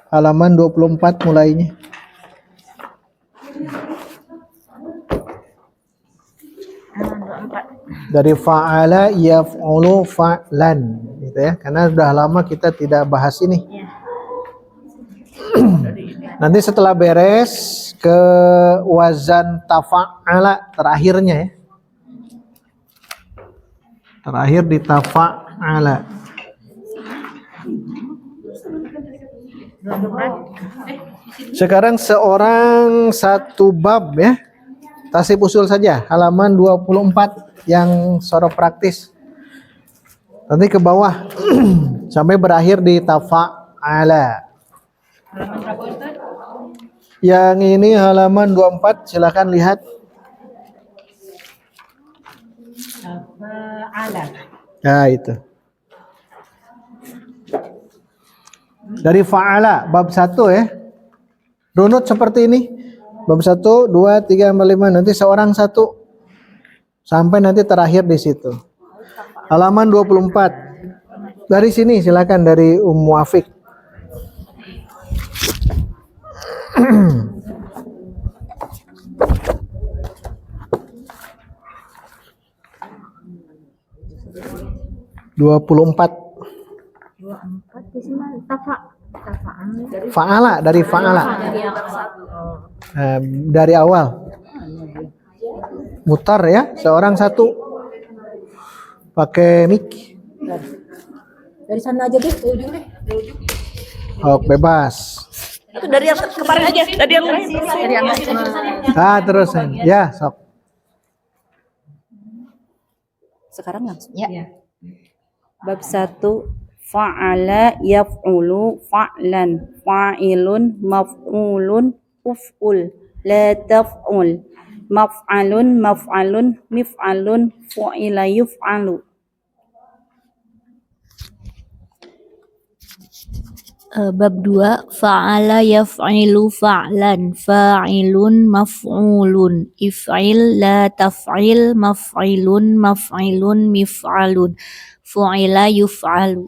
Halaman 24 mulainya. Dari fa'ala yaf'ulu fa'lan gitu ya. Karena sudah lama kita tidak bahas ini. Nanti setelah beres ke wazan tafa'ala terakhirnya ya. Terakhir di tafa'ala. Sekarang seorang satu bab ya. Tasib usul saja, halaman 24 yang sorof praktis. Nanti ke bawah sampai berakhir di tafa'ala. Yang ini halaman 24, silakan lihat. Tafa'ala. Nah, itu. Dari fa'ala bab 1 ya. Runut seperti ini. Bab 1, 2, 3, 4, 5, nanti seorang satu. Sampai nanti terakhir di situ. Halaman 24. Dari sini silakan dari Ummu Afik. Fa'ala dari fa'ala. Dari awal. Mutar ya, seorang satu. Pakai mic. Dari sana aja deh, dari ujung deh. Oh, bebas. Itu dari yang kemarin aja, dari yang terakhir. Dari yang Terus ya, sok. Sekarang langsung. Ya. Bab 1, fa'ala yaf'ulu fa'lan, fa'ilun maf'ulun uf'ul, la taf'ul, maf'alun maf'alun mif'alun fu'ila yuf'alu. Bab 2, fa'ala yaf'ilu fa'lan, fa'ilun maf'ulun, if'il la taf'il, maf'ilun maf'ilun mif'alun, fu'ila yuf'alu.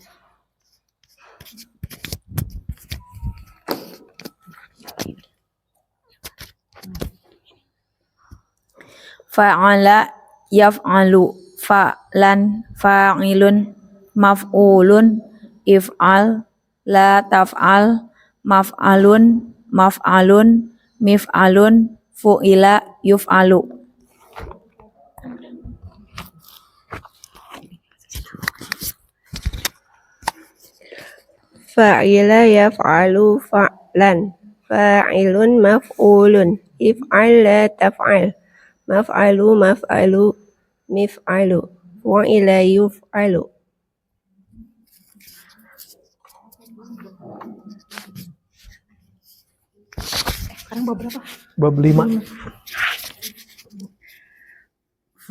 Fa'ala yaf'alu fa'lan, fa'ilun maf'ulun, if'al la taf'al, maf'alun maf'alun mif'alun fu'ila yuf'alu. Fa'ila yaf'alu fa'lan, fa'ilun maf'ulun, if'al la taf'al, maf'alu maf'alu mif'alu fu'ila yuf'alu. Sekarang bab berapa? Bab 5.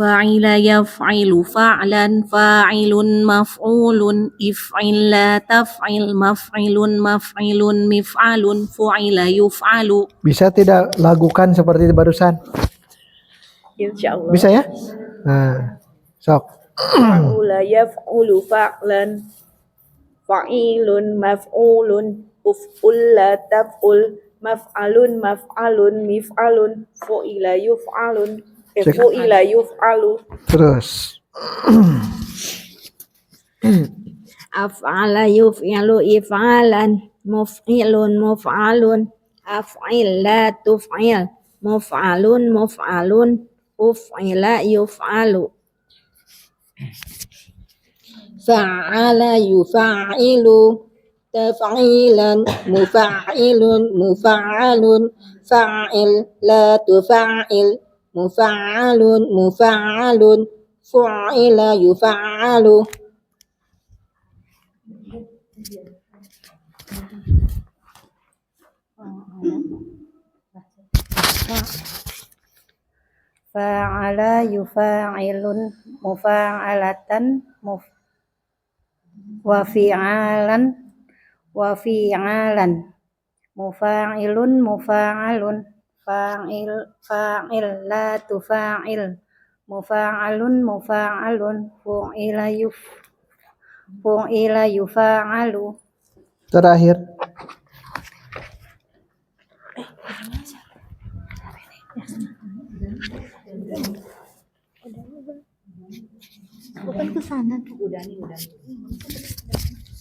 Fa'ila yaf'ilu fa'lan, fa'ilun maf'ulun, if'il la taf'il, maf'ilun maf'ilun mif'alun, fu'ila yuf'alu. Bisa tidak lakukan seperti barusan? Insyaallah. Bisa ya? Nah, sok. Fa'ula yaf'ulu fa'lan, fa'ilun maf'ulun, uf'ul la taf'ul, maf'alun maf'alun mif'alun fu'ila yuf'alun, fu'ila yuf'alu. Terus. Af'ala yuf'ilu if'alan, muf'ilun muf'alun, af'il la tuf'il, muf'alun muf'alun, uf'ila yuf'alu. Fa'ala yuf'ilu taf'ilan, mufa'ilun mufa'alun, fa'il la tufa'il, mufa'alun mufa'alun, fu'ila yufa'alu. Fa'ala yufa'ilun mufa'alatan wa fi'alan mufa'ilun mufa'alun, fa'il la tufa'il, mufa'alun mufa'alun, fu'ila yufa'alu. Terakhir. Bukan ke sana tuh. Udah nih.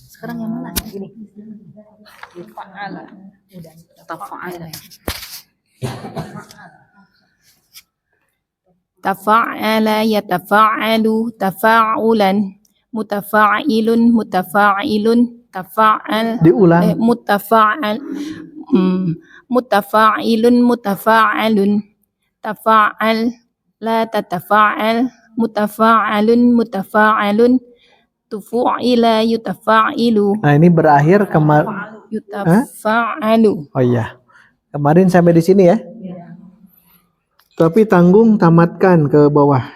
Sekarang yang mana? Gini. Fa'ala. Udah. Tafa'ala. Tafa'ala yatafa'alu tafa'ulan mutafa'ilun mutafa'ilun tafa'al Diulang. mutafa'ilun mutafa'alun tafa'al la tatafa'al mutafa'alun mutafa'alun tufu'ila yutafa'ilu Nah, ini berakhir yutafa'alu. Oh iya. Kemarin sampai di sini ya. Tapi tanggung tamatkan ke bawah.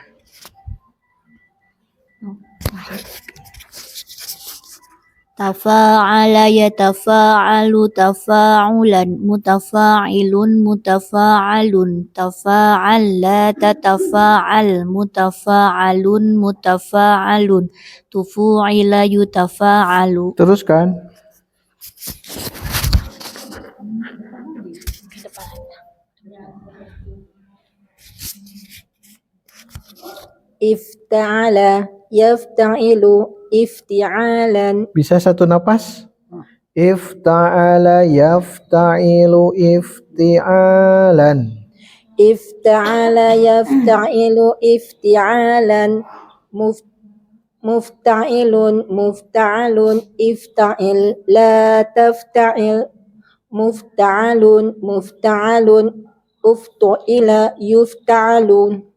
Tafa'ala yatafa'alu tafa'ulan mutafa'ilun mutafa'alun tafa'al la tatafa'al mutafa'alun mutafa'alun tufu'ila yutafa'alu. Teruskan. Ifta'ala yafta'ilu ifti'alan. Bisa satu napas? Ifta'ala yafta'ilu ifti'alan. Ifta'ala yafta'ilu ifti'alan mufta'ilun mufta'alun ifta'il la tafta'il mufta'alun mufta'alun uftu'ila yufta'alun.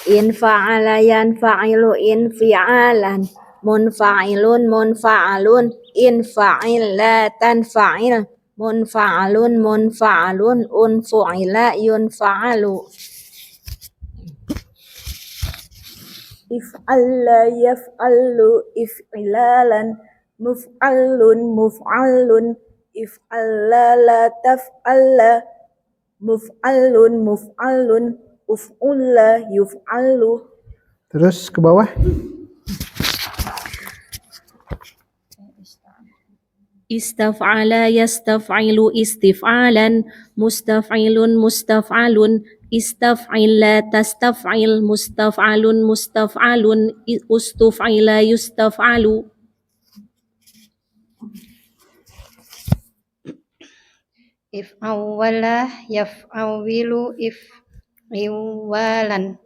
In fa'ala yanfa'ilu infi'alan munfa'ilun munfa'alun infa'il la tanfa'il munfa'alun munfa'alun unfu'ila yunfa'alu. If'alla yaf'allu if'ilalan muf'allun muf'allun if'alla la taf'alla muf'allun muf'allun uf'ulla yuf'allu. Terus ke bawah. Istaf'ala yastaf'ilu istif'alan mustaf'ilun mustaf'alun istaf'il la tastaf'il mustaf'alun mustaf'alun ustuf'ila yustaf'alu. If awwala yaf'awilu if iwalan.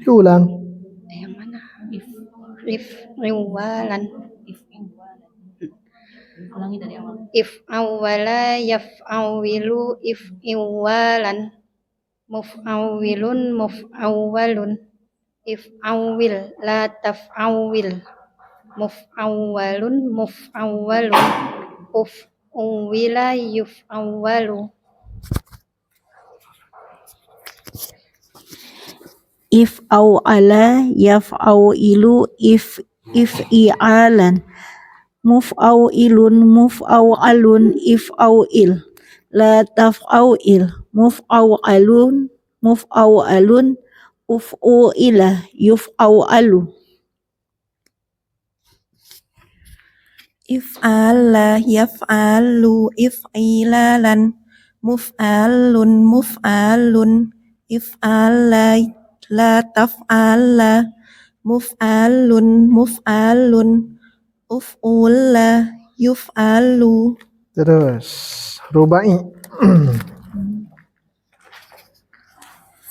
Ulang. Yang mana? If iwalan. Ulangi dari awal. If awwala yaf'awilu if iwalan. Muf'awwilun muf'awwalun. If awwil la taf'awwil. Muf'awwalun muf'awwalun. Uf'uwila yuf'awwalu. If aw'ala yaf'awilu if i'alan muf'awilun muf'awalun if aw'il la taf'awil muf'awalun muf'awalun uf'uila yuf'awalu. If ala yaf'alu if'ilalan muf'alun muf'alun if ala la taf'ala muf'alun muf'alun uf'ula yuf'alu. Terus rubai.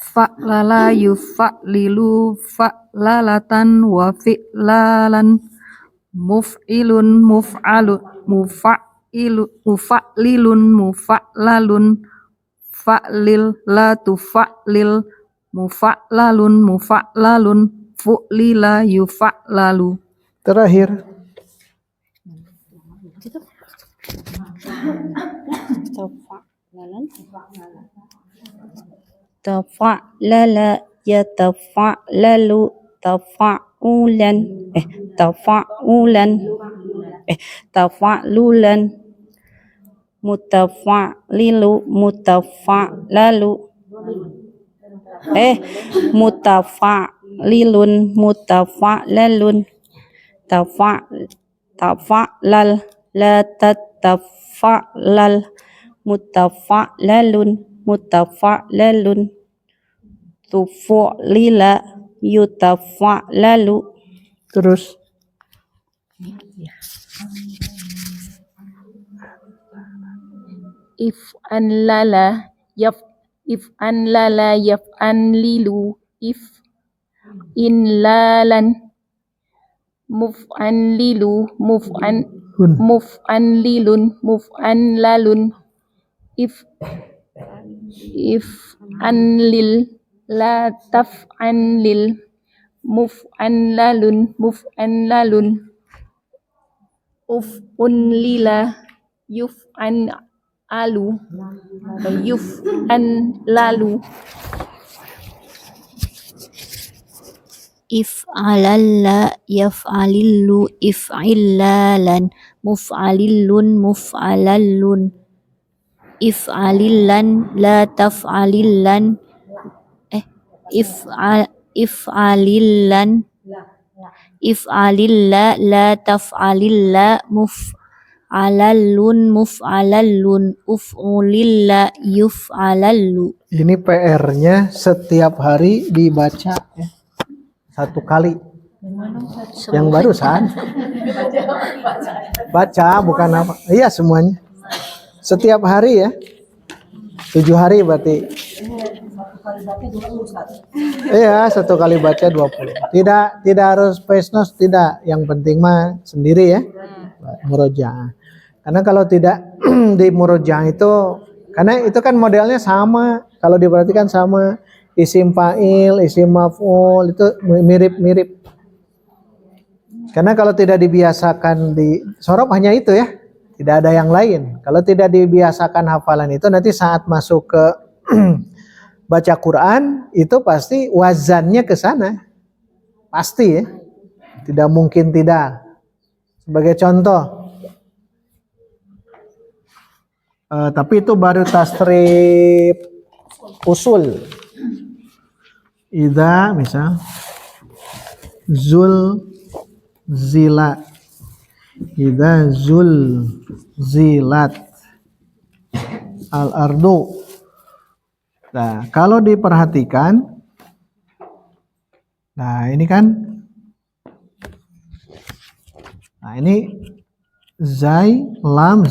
Fa'lala yufa'lilu fa'lalatan wa fi'lalan muf'ilun muf'alun mufa'lilun mufa'lalun fa'lil la tufa'lil mufa'lalun mufa'lalun fu'lila yufa'lalu. Terakhir. Tafa'lala yatafa'lalu tafa'ulan tafa'lulan mutafa'lilu mutafa'lalu mutafa'lilun mutafa'lalun tafa'lal la tatafa'lal mutafa'lalun mutafa'lalun tufu'lila yutafa'lalu. Terus If'anlala yaf'anlilu if'inlalan hun. muf'anlalun if'anlil la taf'anlil muf'anlalun uf'unlila yuf'anlalu If'alalla yaf'alillu if'illalan muf'alallun if'alillan la taf'alillan if'alilla la taf'alilla muf'alallun uf'ulilla yuf'alallu. Ini PR-nya setiap hari dibaca ya. 1 kali. Yang barusan baca bukan apa. Iya semuanya. Setiap hari ya. 7 hari berarti. Iya, 1 kali baca 20. Tidak harus face notes, tidak. Yang penting mah sendiri ya. Murojaah. Karena kalau tidak di murojaah itu, karena itu kan modelnya sama. Kalau diperhatikan sama. Isim fa'il, isim maf'ul itu mirip-mirip. Karena kalau tidak dibiasakan di sorob hanya itu ya. Tidak ada yang lain. Kalau tidak dibiasakan hafalan itu nanti saat masuk ke baca Quran itu pasti wazannya ke sana. Pasti ya. Tidak mungkin tidak. Sebagai contoh. Tapi itu baru tasrif usul. Idza misal zul zila idza zul zilat al ardu. Nah, kalau diperhatikan, nah ini kan, nah ini zai lam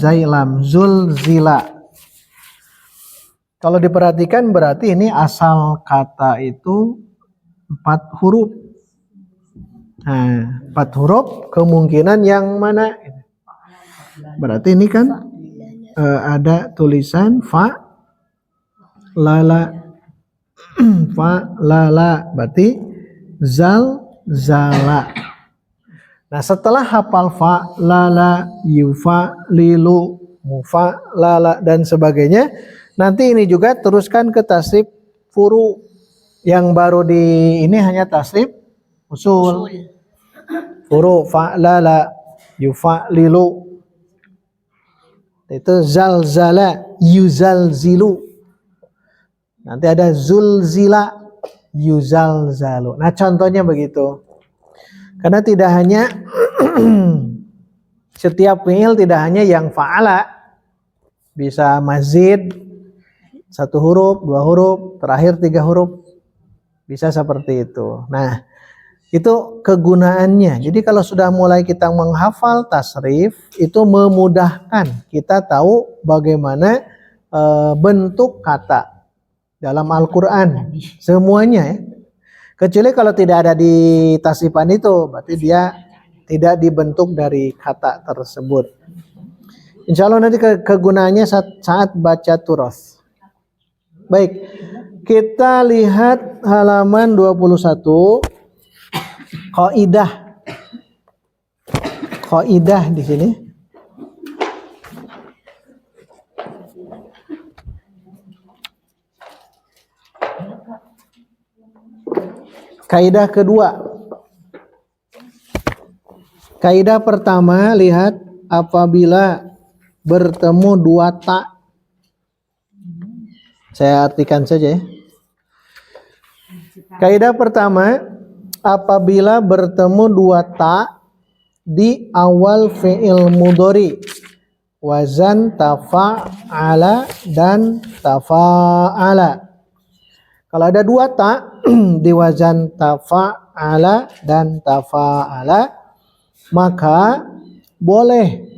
zul zila. Kalau diperhatikan berarti ini asal kata itu 4 huruf. Nah, 4 huruf kemungkinan yang mana? Berarti ini kan ada tulisan fa lala fa lala berarti zal zala. Nah, setelah hafal fa lala yufa lilu mufa lala dan sebagainya, nanti ini juga teruskan ke tasrif furu. Yang baru di ini hanya tasrif usul. Furu fa'lala yufa'lilu. Itu zalzala yuzalzilu. Nanti ada zulzila yuzalzalu. Nah, contohnya begitu. Karena tidak hanya setiap fi'il tidak hanya yang fa'ala. Bisa mazid 1 huruf, 2 huruf, terakhir 3 huruf. Bisa seperti itu. Nah, itu kegunaannya. Jadi kalau sudah mulai kita menghafal tasrif, itu memudahkan kita tahu bagaimana bentuk kata dalam Al-Quran. Semuanya ya. Kecuali kalau tidak ada di tasrifan itu, berarti dia tidak dibentuk dari kata tersebut. Insya Allah nanti kegunaannya saat baca turas. Baik, kita lihat halaman 21. Qaidah di sini. Kaidah kedua. Kaidah pertama, lihat apabila bertemu 2 ta. Saya artikan saja ya. Kaidah pertama, apabila bertemu 2 ta di awal fi'il mudhari, wazan tafa'ala dan tafa'ala. Kalau ada dua ta di wazan tafa'ala dan tafa'ala, maka boleh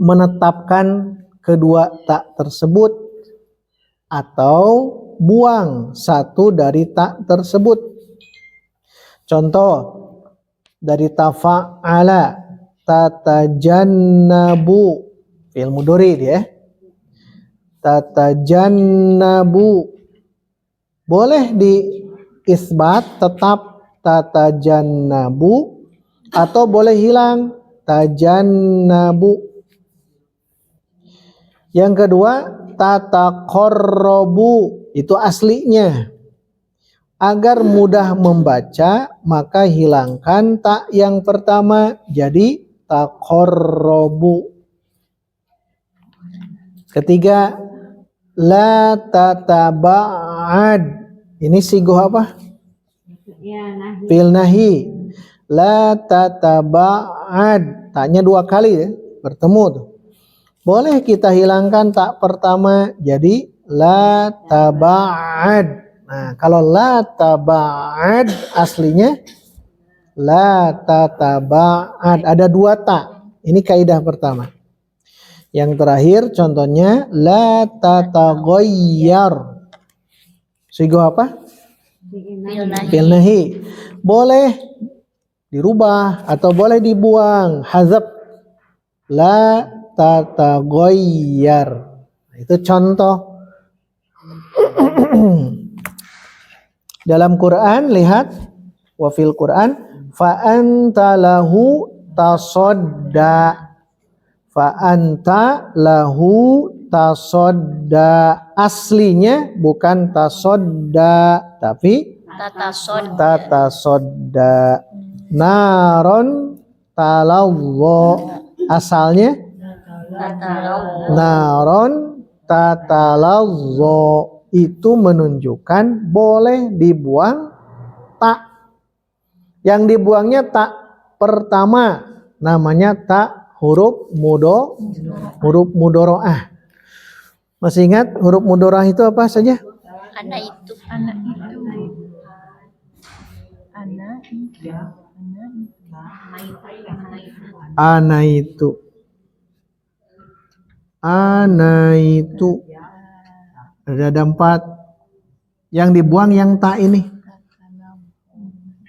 menetapkan kedua ta tersebut atau buang satu dari ta tersebut. Contoh dari tafa'ala, tatajannabu, fi'il mudhari dia. Tatajannabu boleh di isbat tetap tatajannabu atau boleh hilang tajannabu. Yang kedua tataqarrabu, itu aslinya. Agar mudah membaca maka hilangkan ta yang pertama jadi taqarrabu. Ketiga la tataba'ad, ini sigoh apa? Fi'il nahi. La tataba'ad, taknya dua kali ya, bertemu tuh. Boleh kita hilangkan tak pertama jadi la taba'ad. Nah, kalau la taba'ad aslinya la tataba'ad, ada dua ta. Ini kaidah pertama. Yang terakhir contohnya la tataghayyar. Sigoh apa? Fi'il nahi. Boleh dirubah atau boleh dibuang, hazab. La tataghayyar. Itu contoh. Dalam Quran lihat, wa fil Quran fa anta lahu tasadda. Fa anta lahu tasadda. Aslinya bukan tasadda tapi tatasodda. Naron talallo, asalnya naron tatalazzo, itu menunjukkan boleh dibuang tak. Yang dibuangnya tak pertama, namanya tak huruf mudoroah. Masih ingat huruf mudoroah itu apa saja? Ana itu. Ada 4. Yang dibuang yang tak ini.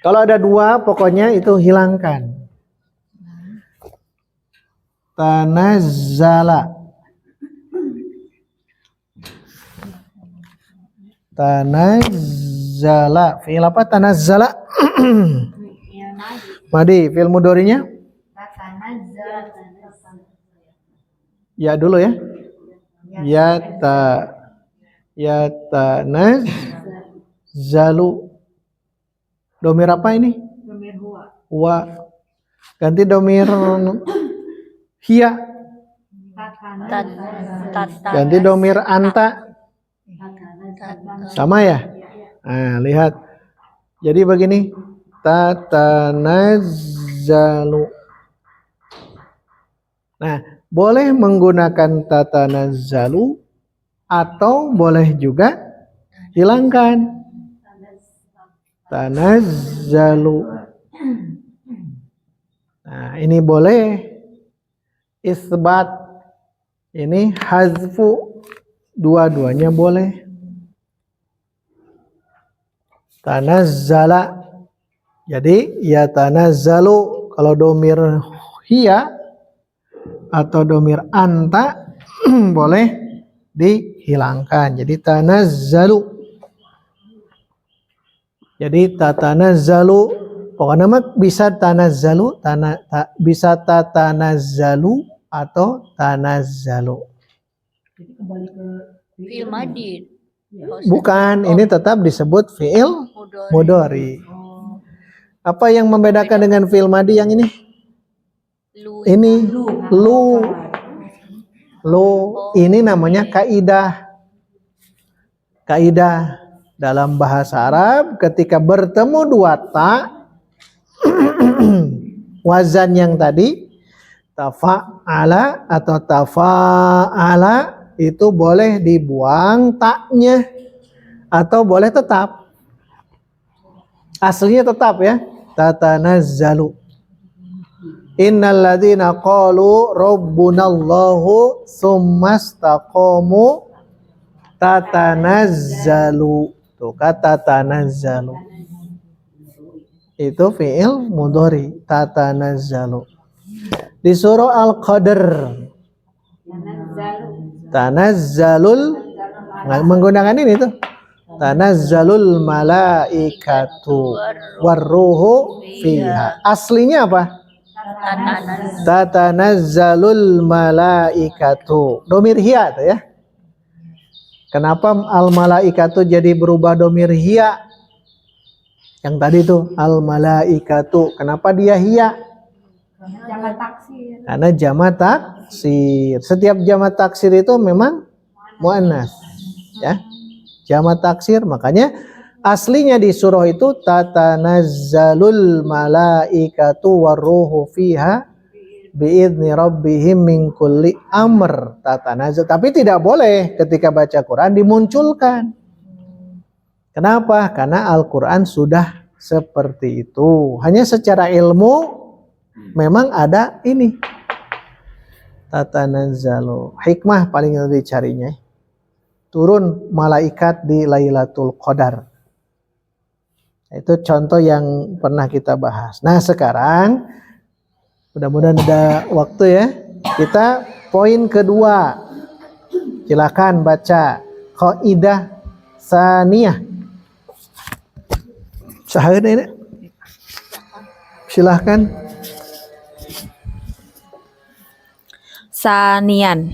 Kalau ada 2 pokoknya itu hilangkan. Tanazzala. Tanazzala. Fi'il apa? Tanazzala. Madi, fi'il mudhari'nya? Ya dulu ya. Yatanazzalu. Domir apa ini? Domir huwa. Ganti domir hiya. Ganti domir anta. Sama ya? Nah, lihat. Jadi begini. Tatanazzalu. Nah, boleh menggunakan tatanazzalu atau boleh juga hilangkan tanazzalu. Nah, ini boleh isbat, ini hazfu, dua-duanya boleh. Tanazzala. Jadi ya tanazzalu kalau domir hiya atau domir anta boleh dihilangkan. Jadi tanazzalu. Jadi tatanazzalu, pokoknya mah bisa tanazzalu, bisa tatanazzalu atau tanazzalu. Fi'il madi. Bukan, ini tetap disebut fi'il mudhari. Apa yang membedakan dengan fi'il madi yang ini? Ini lu ini namanya kaidah dalam bahasa Arab. Ketika bertemu 2 ta wazan yang tadi tafa'ala atau tafa'ala, itu boleh dibuang taknya atau boleh tetap. Aslinya tetap ya. Tatanazzalu. Innal ladzina qalu rabbunallahu tsumastaqamu tatanazzalu. Tuh kata tatanazzalu. Itu fi'il mudhari, tatanazzalu. Di surah Al-Qadr tanazzalul, menggunakan ini tuh, tanazzalul malaikatu warruhu fiha. Aslinya apa? Tatanazzalul malaikatu. Domir hiya tuh ya. Kenapa al malaikatu jadi berubah domir hiya? Yang tadi tuh al malaikatu. Kenapa dia hiya? Karena jamak taksir. Setiap jamak taksir itu memang muannas, ya. Jamak taksir, makanya aslinya di surah itu tatanazzalul malaikatu warruhu fiha biidzni rabbihim min kulli amr. Tatanazzal, tapi tidak boleh ketika baca Quran dimunculkan. Kenapa? Karena Al-Quran sudah seperti itu. Hanya secara ilmu memang ada ini tatanazzalu. Hikmah paling dicarinya. Turun malaikat di Lailatul Qadar. Itu contoh yang pernah kita bahas. Nah sekarang mudah-mudahan ada waktu ya. Kita poin kedua. Silakan baca qaidah saniyah. Sahih ini. Silahkan. Sanian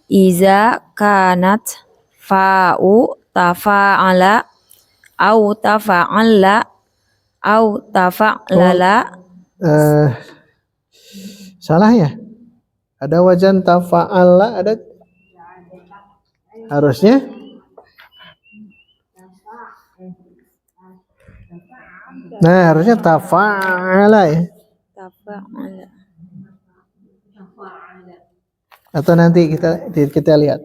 iza kanat fa'u tafa'ala au tafa'alla au tafa'lala. Salah ya? Ada wajan tafa'ala, ada harusnya harusnya tafa'ala ya. Tafa'ala. Atau nanti kita lihat.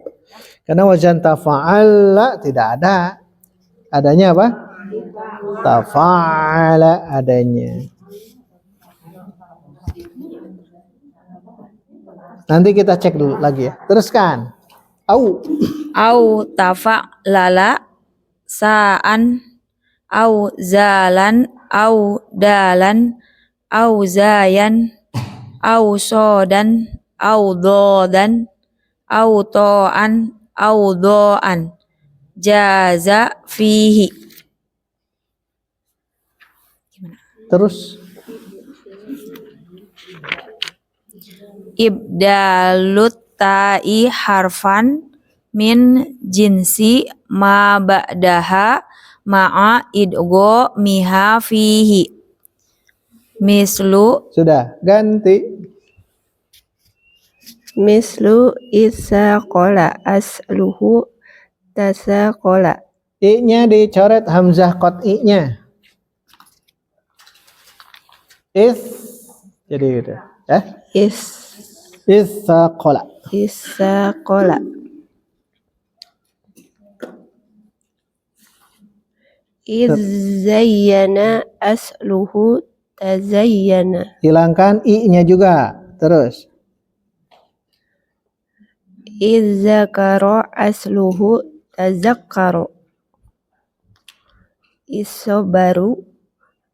Karena wajan tafa'ala tidak ada. Adanya apa? Tafa'ala adanya. Nanti kita cek dulu lagi ya. Teruskan. Au tafa'lala sa'an au zalan au dalan au zayan au sodan au dodan au to'an au do'an jaza fihi. Terus ibdalut ta'i harfan min jinsi ma ba'daha ma'a idgo miha fihi. Mislu, sudah ganti. Mislu isaqola asluhu tasaqola. I-nya dicoret hamzah qat'i-nya. Jadi gitu ya. Isaqola. Isaqola. Izzayyana asluhu tazayyana. Hilangkan i-nya juga. Terus Izzakaro asluhu tazakkaro. Isobaru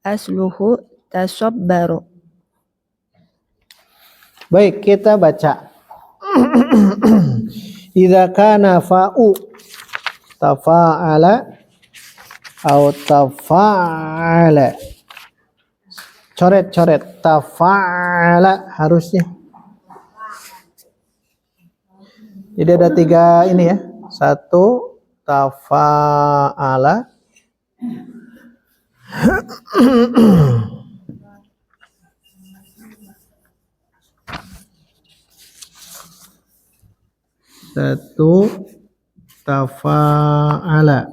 asluhu tasobbaru. baik, kita baca. Idza kana fa'u tafa'ala atau tafa'ala. Coret-coret tafa'ala harusnya. Jadi ada 3 ini ya. 1 tafa'ala. Satu tafa'ala.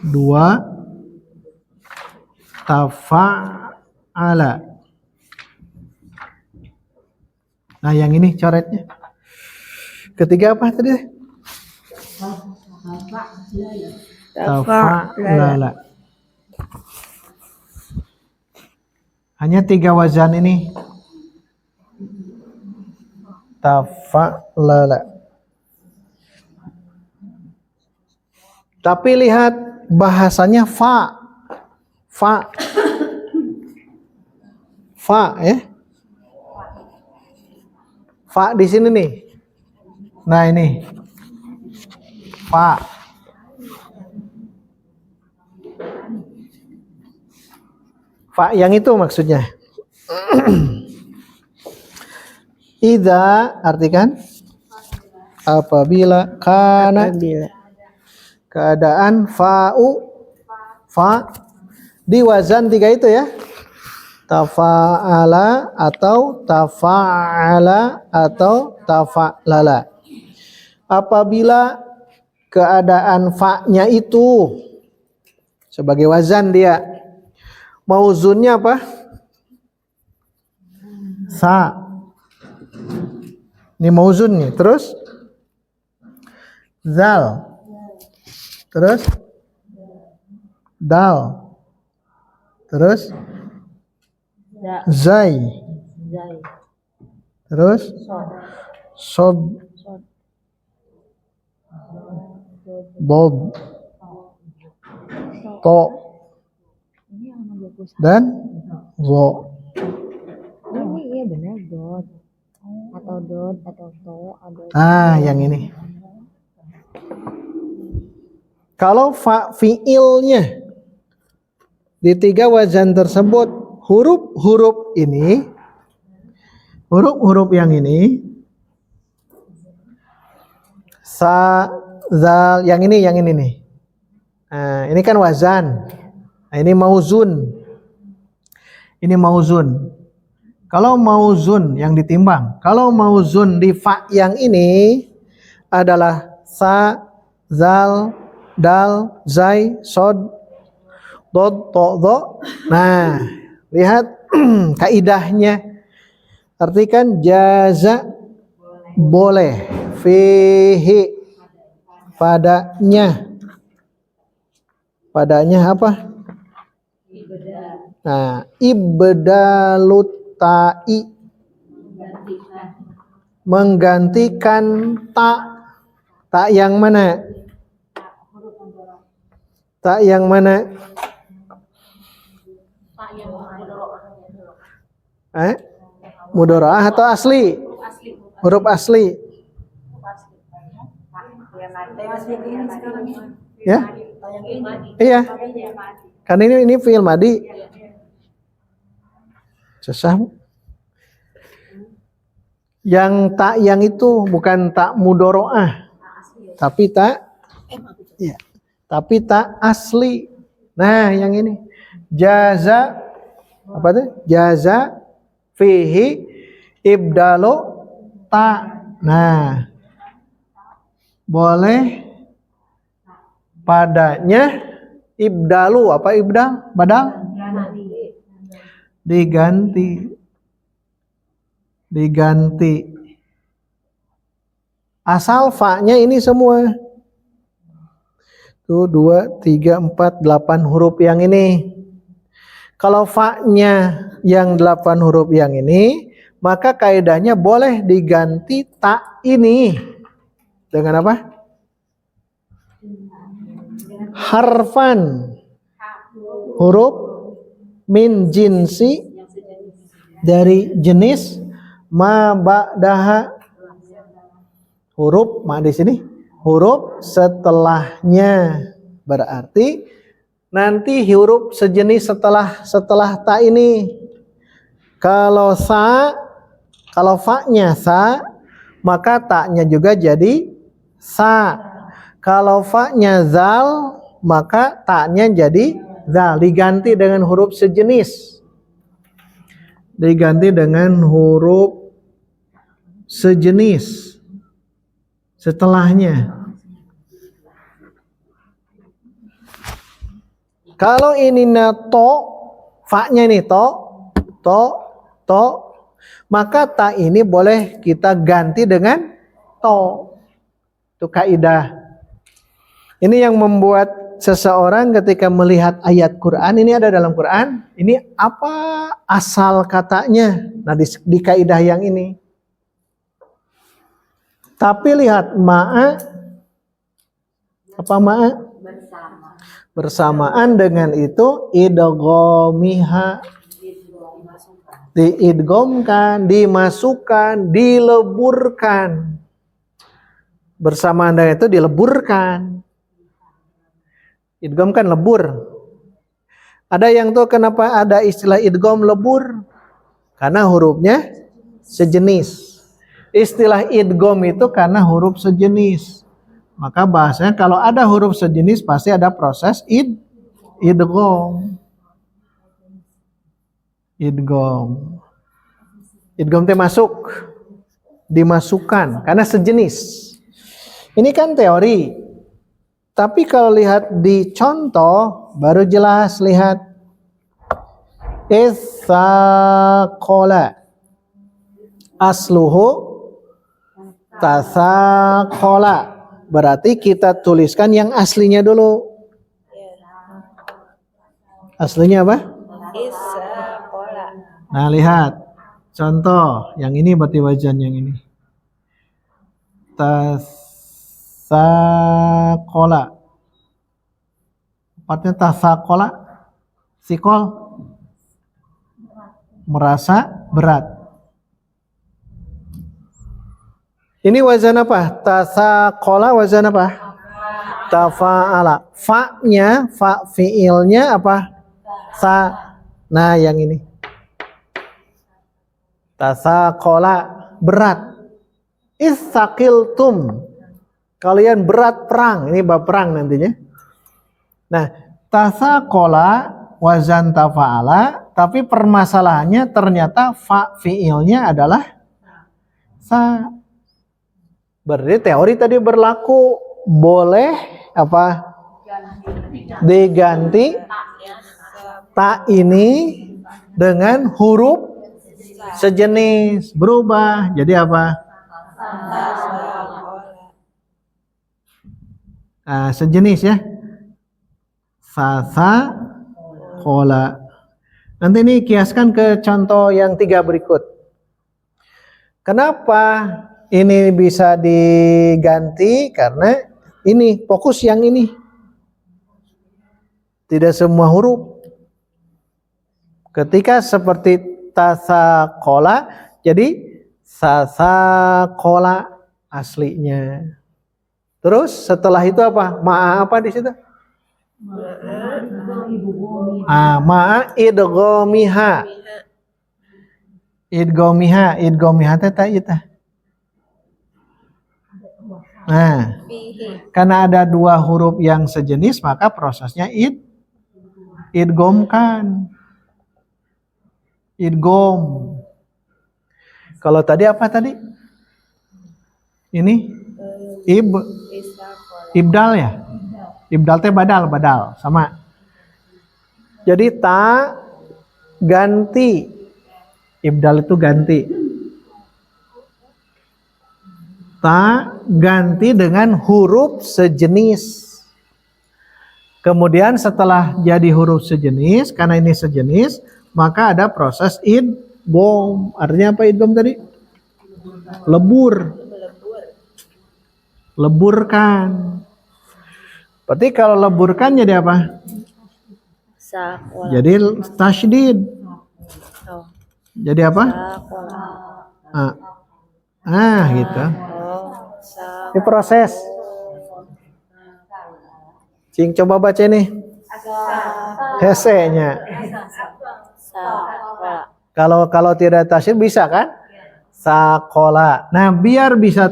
2 tafa'ala. Nah yang ini coretnya. Ketiga apa tadi? Tafa'lala. Hanya 3 wazan ini. Tafa'lala. Tapi lihat bahasanya fa. Fa. Fa ya. Fa di sini nih. Nah ini. Fa. Fa yang itu maksudnya. Idza artikan apabila kana Apabila keadaan fa'u fa di wazan 3 itu ya. Tafa'ala atau tafa'ala atau tafa'lala. Apabila keadaan fa-nya itu sebagai wazan dia. Mauzunnya apa? Sa. Ini mauzunnya. Terus zal. Terus dal. Terus zai. Terus sod. Dod. To. Dan zo. Ini iya benar dot atau dot atau to atau Yang ini. Kalau fa fiilnya di 3 wazan tersebut huruf-huruf ini, huruf-huruf yang ini, sa, zal, yang ini nih. Nah, ini kan wazan. Nah, ini mauzun. Ini mauzun. Kalau mauzun yang ditimbang, kalau mauzun di fa yang ini adalah sa, zal, dal, zai, sod, dod, to, do. Nah, lihat kaidahnya. Artikan jaza boleh, fihi padanya. Padanya apa? Nah, ibdalut ta'i menggantikan ta. Ta yang mana? Ta yang mana? Mudharaah atau asli? Huruf asli. Ya? Iya. Kan ini fi'il madi. Susah. Yang tak yang itu bukan tak mudharaah. Tapi tak ya. Tapi tak asli. Nah, yang ini. Jaza apa tuh? Jaza fihi ibdalu ta. Nah, boleh padanya ibdalu apa ibdal? Badal? Diganti. Asal fa-nya ini semua. Tuh 2, 3, 4, 8 huruf yang ini. Kalau fa-nya yang 8 huruf yang ini, maka kaidahnya boleh diganti ta ini. Dengan apa? Harfan. Huruf min jinsi dari jenis ma ba'daha. Huruf ma di sini huruf setelahnya. Berarti nanti huruf sejenis setelah ta ini. Kalau fa-nya sa, maka ta-nya juga jadi sa. Kalau fa-nya zal, maka ta-nya jadi zal. Diganti dengan huruf sejenis. Diganti dengan huruf sejenis setelahnya. Kalau ini to, fa-nya ini to, maka ta ini boleh kita ganti dengan to. Itu kaidah Ini yang membuat seseorang ketika melihat ayat Quran, ini ada dalam Quran, ini apa asal katanya? Nah, di kaidah yang ini. Tapi lihat ma'a, apa ma'a? Bersamaan dengan itu idghamiha, diidghamkan, dimasukkan, dileburkan. Bersamaan dengan itu dileburkan. Idgham kan lebur. Ada yang tuh kenapa ada istilah idgham lebur? Karena hurufnya sejenis. Istilah idgham itu karena huruf sejenis. Maka bahasanya kalau ada huruf sejenis pasti ada proses idgham. Idgham. Idgham teh masuk, dimasukkan karena sejenis. Ini kan teori. Tapi kalau lihat di contoh baru jelas, lihat. Itsaqala. Asluhu tasaqala. Berarti kita tuliskan yang aslinya dulu. Aslinya apa? Nah, lihat. Contoh, yang ini berarti wajan yang ini. Tasaqala. Tempatnya tasaqala. Sikol. Merasa berat. Ini wazan apa? Tasaqala wazan apa? Tafa'ala. Fa-nya, fa fi'ilnya apa? Sa. Nah, yang ini. Tasaqala, berat. Itsaqiltum. Kalian berat perang. Ini bab perang nantinya. Nah, tasaqala wazan tafa'ala, tapi permasalahannya ternyata fa fi'ilnya adalah sa. Berarti teori tadi berlaku, boleh apa? Diganti tak ini dengan huruf sejenis, berubah jadi apa? Nah, sejenis ya. Sasa kola. Nanti ini kiaskan ke contoh yang 3 berikut. Kenapa ini bisa diganti? Karena ini fokus yang ini. Tidak semua huruf. Ketika seperti tasaqala, jadi sasakola aslinya. Terus setelah itu apa? Ma'a apa di situ? Ma'a idghamiha. Idghamiha teh ta. Nah, karena ada 2 huruf yang sejenis, maka prosesnya idghamkan. Idgham. Kalau tadi apa tadi? Ini ibdal ya? Ibdal teh badal sama. Jadi ta ganti. Ibdal itu ganti. Ta ganti dengan huruf sejenis. Kemudian setelah jadi huruf sejenis, karena ini sejenis, maka ada proses idgham. Artinya apa idgham tadi? Lebur. Leburkan. Berarti kalau leburkan jadi apa? Jadi tasydid. Jadi apa? Gitu. Ini proses. Cing coba baca nih. Hesenya. Kalau tidak tasydid bisa kan? Sakola. Nah, biar bisa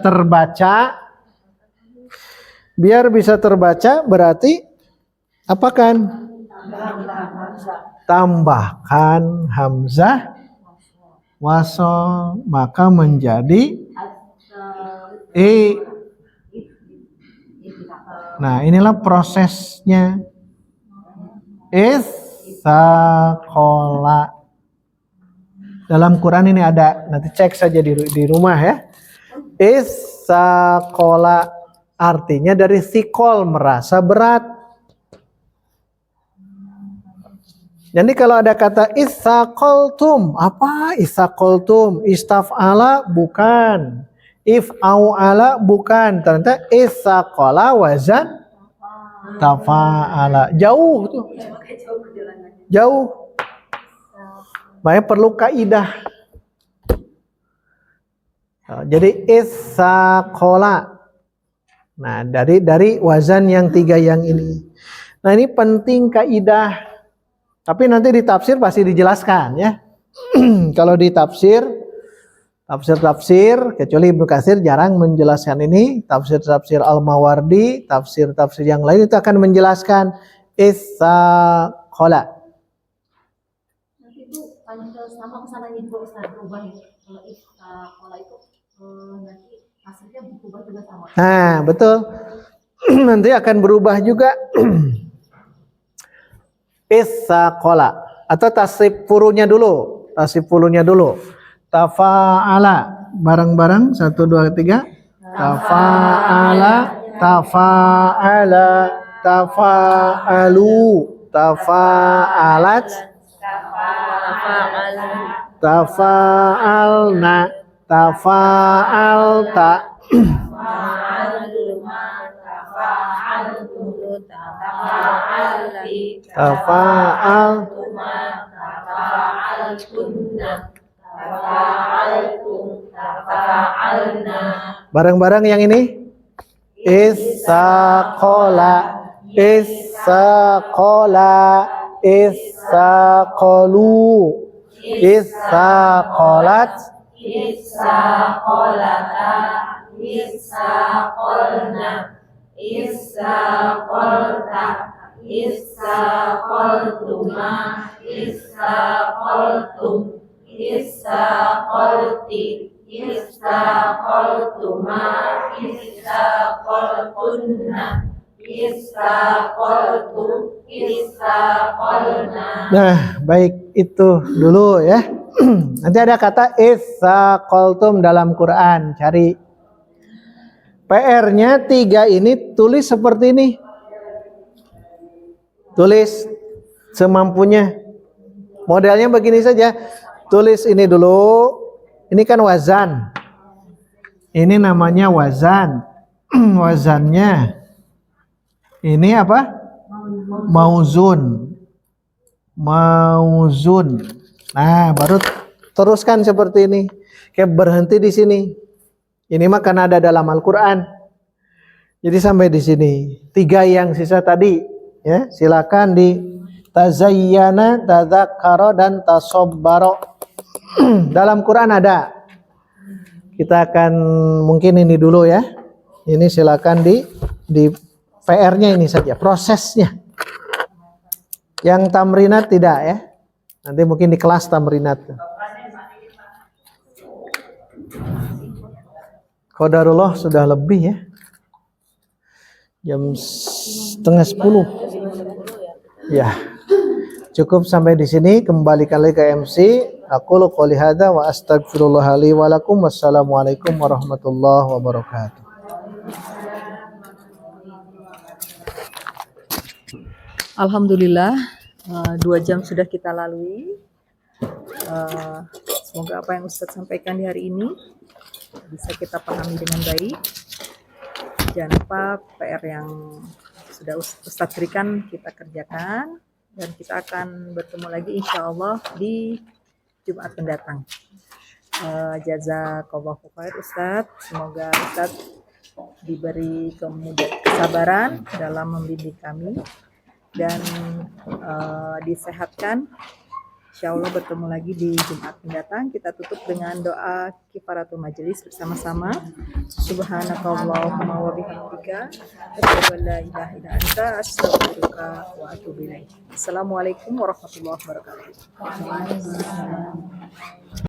terbaca berarti apakan? Tambahkan hamzah wasol, maka menjadi Nah, inilah prosesnya. Itsaqala. Dalam Quran ini ada, nanti cek saja di rumah ya. Itsaqala. Artinya dari sikol, merasa berat. Jadi kalau ada kata itsaqaltum, apa itsaqaltum? Istaf'ala bukan. If'au'ala bukan. Ternyata itsaqala wazan tafa'ala. Jauh tuh. Jauh. Makanya perlu kaidah. Jadi itsaqala. Nah, dari wazan yang 3 yang ini. Nah, ini penting kaidah. Tapi nanti di tafsir pasti dijelaskan ya. Kalau di tafsir kecuali Ibnu Katsir jarang menjelaskan ini, tafsir Al-Mawardi, tafsir yang lain itu akan menjelaskan itsaqala. Nanti itu sama kesananya juga Ustaz berubah ya. Kalau sekolah itu nanti hasilnya berubah juga sama. Nah, betul. Nanti akan berubah juga. Itsaqala atau tasrif furunya dulu. Tafa'ala. Bareng-bareng 1 2 3. Tafa'ala, tafa'ala, tafa'alu, tafa'alat, tafa'alna, tafa'alta, tafa'al, bareng-bareng yang ini itsaqala, itsaqala, itsaqalu, itsaqalat, Itsaqalata, itsaqalna, itsaqalta, itsaqaltuma, itsaqaltum, itsaqalti, itsaqaltuma, itsaqaltunna, itsaqaltum, itsaqalna. Nah, baik itu dulu ya. Nanti ada kata itsaqaltum dalam Quran, cari. PR-nya 3 ini tulis seperti ini. Tulis semampunya. Modelnya begini saja. Tulis ini dulu. Ini kan wazan. Ini namanya wazan. Wazannya. Ini apa? Mauzun. Mauzun. Nah, baru teruskan seperti ini. Kayak berhenti di sini. Ini mah karena ada dalam Al-Qur'an. Jadi sampai di sini. 3 yang sisa tadi, ya. Silakan di tazayyana, tadzakkara dan tasabbara. Dalam Quran ada. Kita akan mungkin ini dulu ya. Ini silakan di PR-nya ini saja, prosesnya. Yang tamrinat tidak ya. Nanti mungkin di kelas tamrinat. Qadarullah sudah lebih ya. Jam 9:30. Ya. Cukup sampai di sini, kembalikan lagi ke MC. Aqulu qouli hadza wa astaghfirullah li wa lakum. Wassalamualaikum warahmatullahi wabarakatuh. Alhamdulillah, 2 jam sudah kita lalui. Semoga apa yang Ustadz sampaikan di hari ini bisa kita pahami dengan baik. Jangan lupa PR yang sudah Ustadz berikan kita kerjakan, dan kita akan bertemu lagi insya Allah di Jumat mendatang. Jazakallahu khair Ustadz. Semoga Ustadz diberi kesabaran dalam membimbing kami dan disehatkan. Insya Allah bertemu lagi di Jumat mendatang. Kita tutup dengan doa kifaratul majelis bersama-sama. Subhanakallahumma wa bihamdika asyhadu an la ilaha illa anta astaghfiruka wa atubu ilaik. Assalamualaikum warahmatullahi wabarakatuh.